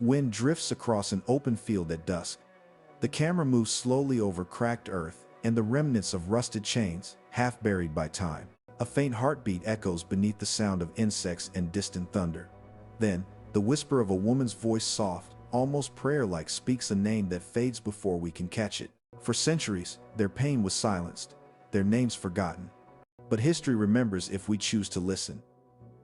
Wind drifts across an open field at dusk. The camera moves slowly over cracked earth and the remnants of rusted chains, half buried by time. A faint heartbeat echoes beneath the sound of insects and distant thunder. Then, the whisper of a woman's voice, soft, almost prayer-like, speaks a name that fades before we can catch it. For centuries, their pain was silenced, their names forgotten. But history remembers if we choose to listen.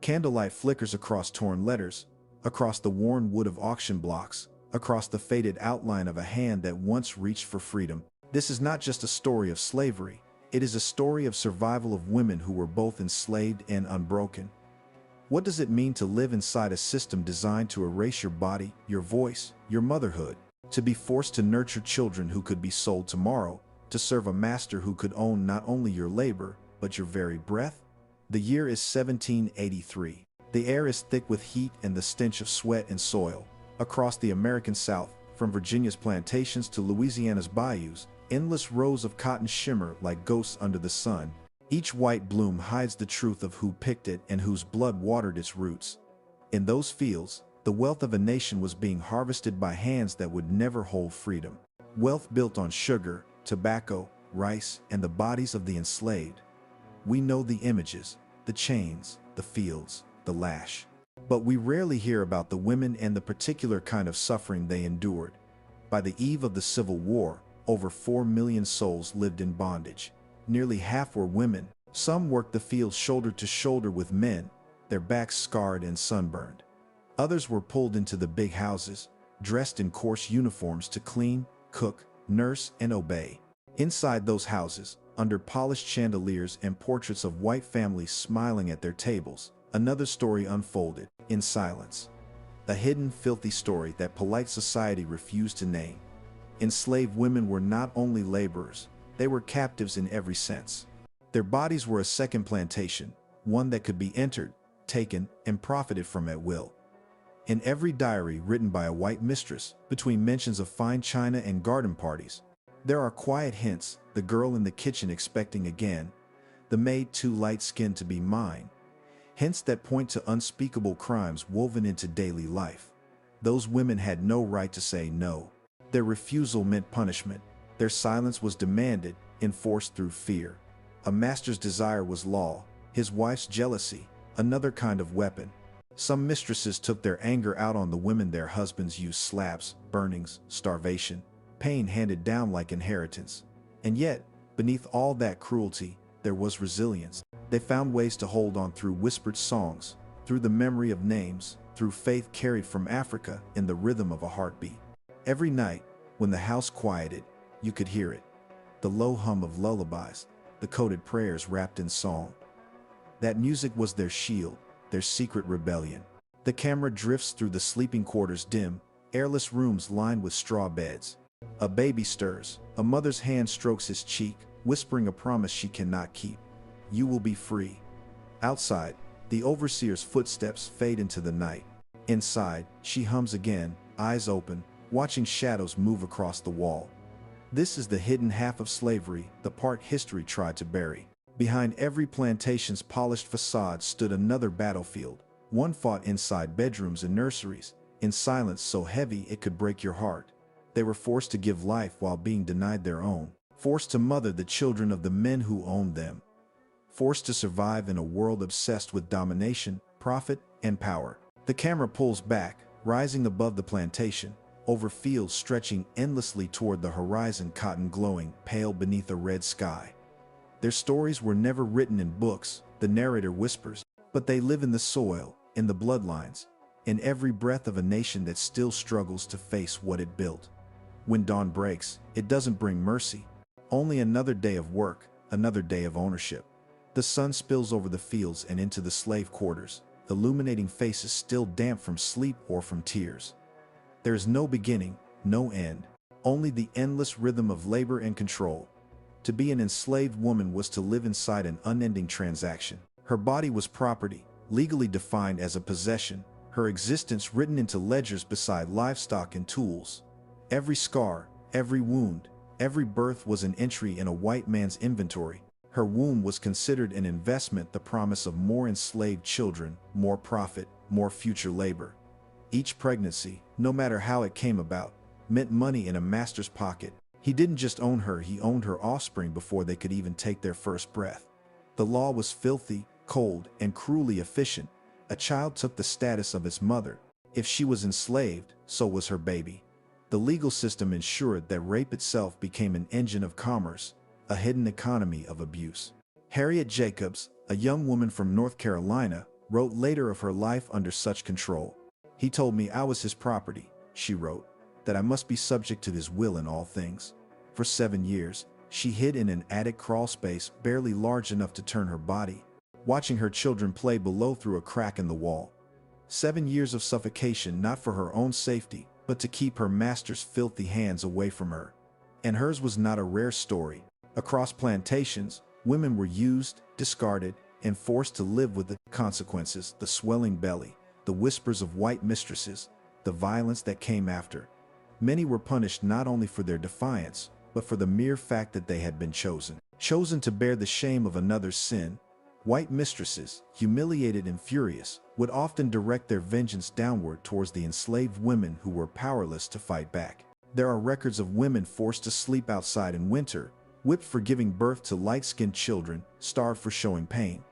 Candlelight flickers across torn letters, across the worn wood of auction blocks, across the faded outline of a hand that once reached for freedom. This is not just a story of slavery, it is a story of survival of women who were both enslaved and unbroken. What does it mean to live inside a system designed to erase your body, your voice, your motherhood? To be forced to nurture children who could be sold tomorrow, to serve a master who could own not only your labor, but your very breath? The year is 1783. The air is thick with heat and the stench of sweat and soil. Across the American South, from Virginia's plantations to Louisiana's bayous, endless rows of cotton shimmer like ghosts under the sun. Each white bloom hides the truth of who picked it and whose blood watered its roots. In those fields, the wealth of a nation was being harvested by hands that would never hold freedom. Wealth built on sugar, tobacco, rice, and the bodies of the enslaved. We know the images, the chains, the fields, the lash. But we rarely hear about the women and the particular kind of suffering they endured. By the eve of the Civil War, over 4 million souls lived in bondage. Nearly half were women. Some worked the fields shoulder to shoulder with men, their backs scarred and sunburned. Others were pulled into the big houses, dressed in coarse uniforms to clean, cook, nurse, and obey. Inside those houses, under polished chandeliers and portraits of white families smiling at their tables, another story unfolded, in silence. A hidden, filthy story that polite society refused to name. Enslaved women were not only laborers, they were captives in every sense. Their bodies were a second plantation, one that could be entered, taken, and profited from at will. In every diary written by a white mistress, between mentions of fine china and garden parties, there are quiet hints: the girl in the kitchen expecting again, the maid too light-skinned to be mine. Hints that point to unspeakable crimes woven into daily life. Those women had no right to say no. Their refusal meant punishment. Their silence was demanded, enforced through fear. A master's desire was law, his wife's jealousy, another kind of weapon. Some mistresses took their anger out on the women their husbands used: slaps, burnings, starvation, pain handed down like inheritance. And yet, beneath all that cruelty, there was resilience. They found ways to hold on through whispered songs, through the memory of names, through faith carried from Africa in the rhythm of a heartbeat. Every night, when the house quieted, you could hear it. The low hum of lullabies, the coded prayers wrapped in song. That music was their shield, their secret rebellion. The camera drifts through the sleeping quarters, dim, airless rooms lined with straw beds. A baby stirs, a mother's hand strokes his cheek, whispering a promise she cannot keep. You will be free. Outside, the overseer's footsteps fade into the night. Inside, she hums again, eyes open, watching shadows move across the wall. This is the hidden half of slavery, the part history tried to bury. Behind every plantation's polished facade stood another battlefield, one fought inside bedrooms and nurseries, in silence so heavy it could break your heart. They were forced to give life while being denied their own, forced to mother the children of the men who owned them, forced to survive in a world obsessed with domination, profit, and power. The camera pulls back, rising above the plantation, over fields stretching endlessly toward the horizon, cotton glowing pale beneath a red sky. Their stories were never written in books, the narrator whispers, but they live in the soil, in the bloodlines, in every breath of a nation that still struggles to face what it built. When dawn breaks, it doesn't bring mercy, only another day of work, another day of ownership. The sun spills over the fields and into the slave quarters, illuminating faces still damp from sleep or from tears. There is no beginning, no end, only the endless rhythm of labor and control. To be an enslaved woman was to live inside an unending transaction. Her body was property, legally defined as a possession, her existence written into ledgers beside livestock and tools. Every scar, every wound, every birth was an entry in a white man's inventory. Her womb was considered an investment, the promise of more enslaved children, more profit, more future labor. Each pregnancy, no matter how it came about, meant money in a master's pocket. He didn't just own her, he owned her offspring before they could even take their first breath. The law was filthy, cold, and cruelly efficient. A child took the status of its mother. If she was enslaved, so was her baby. The legal system ensured that rape itself became an engine of commerce, a hidden economy of abuse. Harriet Jacobs, a young woman from North Carolina, wrote later of her life under such control. "He told me I was his property," she wrote, "that I must be subject to his will in all things." For 7 years, she hid in an attic crawl space barely large enough to turn her body, watching her children play below through a crack in the wall. 7 years of suffocation, not for her own safety, but to keep her master's filthy hands away from her. And hers was not a rare story. Across plantations, women were used, discarded, and forced to live with the consequences, the swelling belly, the whispers of white mistresses, the violence that came after. Many were punished not only for their defiance, but for the mere fact that they had been chosen to bear the shame of another's sin. White mistresses, humiliated and furious, would often direct their vengeance downward towards the enslaved women who were powerless to fight back. There are records of women forced to sleep outside in winter, whipped for giving birth to light-skinned children, starved for showing pain.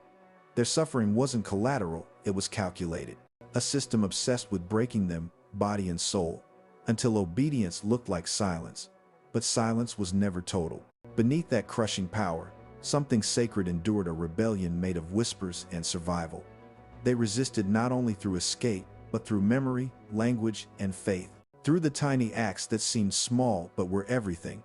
Their suffering wasn't collateral, it was calculated. A system obsessed with breaking them, body and soul, until obedience looked like silence. But silence was never total. Beneath that crushing power, something sacred endured, a rebellion made of whispers and survival. They resisted not only through escape, but through memory, language, and faith. Through the tiny acts that seemed small but were everything.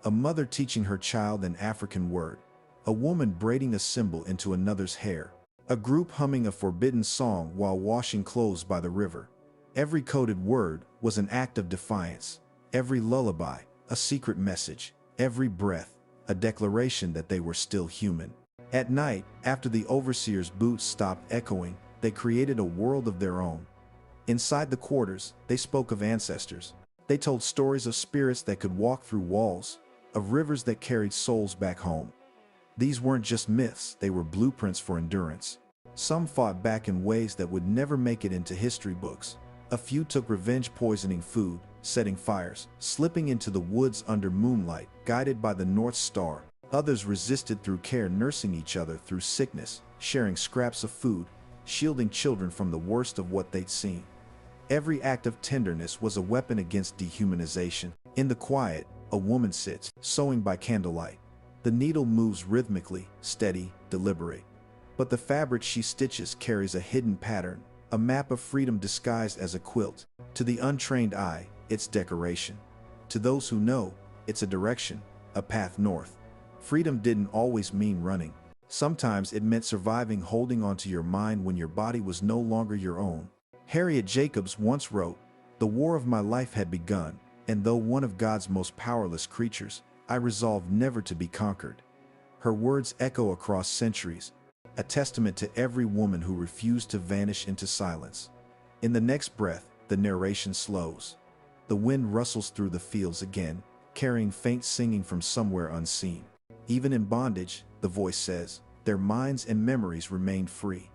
A mother teaching her child an African word. A woman braiding a symbol into another's hair. A group humming a forbidden song while washing clothes by the river. Every coded word was an act of defiance. Every lullaby, a secret message. Every breath, a declaration that they were still human. At night, after the overseer's boots stopped echoing, they created a world of their own. Inside the quarters, they spoke of ancestors. They told stories of spirits that could walk through walls, of rivers that carried souls back home. These weren't just myths, they were blueprints for endurance. Some fought back in ways that would never make it into history books. A few took revenge, poisoning food, setting fires, slipping into the woods under moonlight, guided by the North Star. Others resisted through care, nursing each other through sickness, sharing scraps of food, shielding children from the worst of what they'd seen. Every act of tenderness was a weapon against dehumanization. In the quiet, a woman sits, sewing by candlelight. The needle moves rhythmically, steady, deliberate. But the fabric she stitches carries a hidden pattern, a map of freedom disguised as a quilt. To the untrained eye, it's decoration. To those who know, it's a direction, a path north. Freedom didn't always mean running. Sometimes it meant surviving, holding onto your mind when your body was no longer your own. Harriet Jacobs once wrote, "The war of my life had begun, and though one of God's most powerless creatures, I resolved never to be conquered." Her words echo across centuries, a testament to every woman who refused to vanish into silence. In the next breath, the narration slows. The wind rustles through the fields again, carrying faint singing from somewhere unseen. Even in bondage, the voice says, their minds and memories remained free.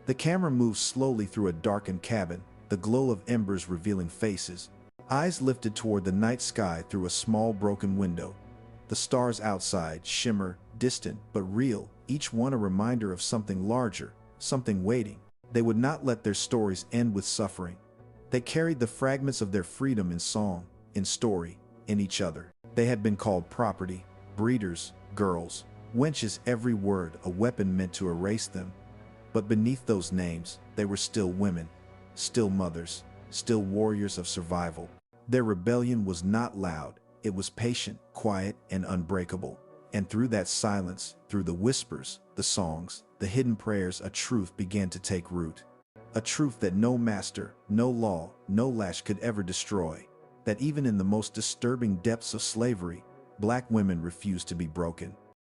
The camera moves slowly through a darkened cabin, the glow of embers revealing faces, eyes lifted toward the night sky through a small broken window. The stars outside shimmer, distant but real, each one a reminder of something larger, something waiting. They would not let their stories end with suffering. They carried the fragments of their freedom in song, in story, in each other. They had been called property, breeders, girls, wenches, every word a weapon meant to erase them. But beneath those names, they were still women, still mothers, still warriors of survival. Their rebellion was not loud, it was patient, quiet, and unbreakable. And through that silence, through the whispers, the songs, the hidden prayers, a truth began to take root. A truth that no master, no law, no lash could ever destroy. That even in the most disturbing depths of slavery, black women refused to be broken.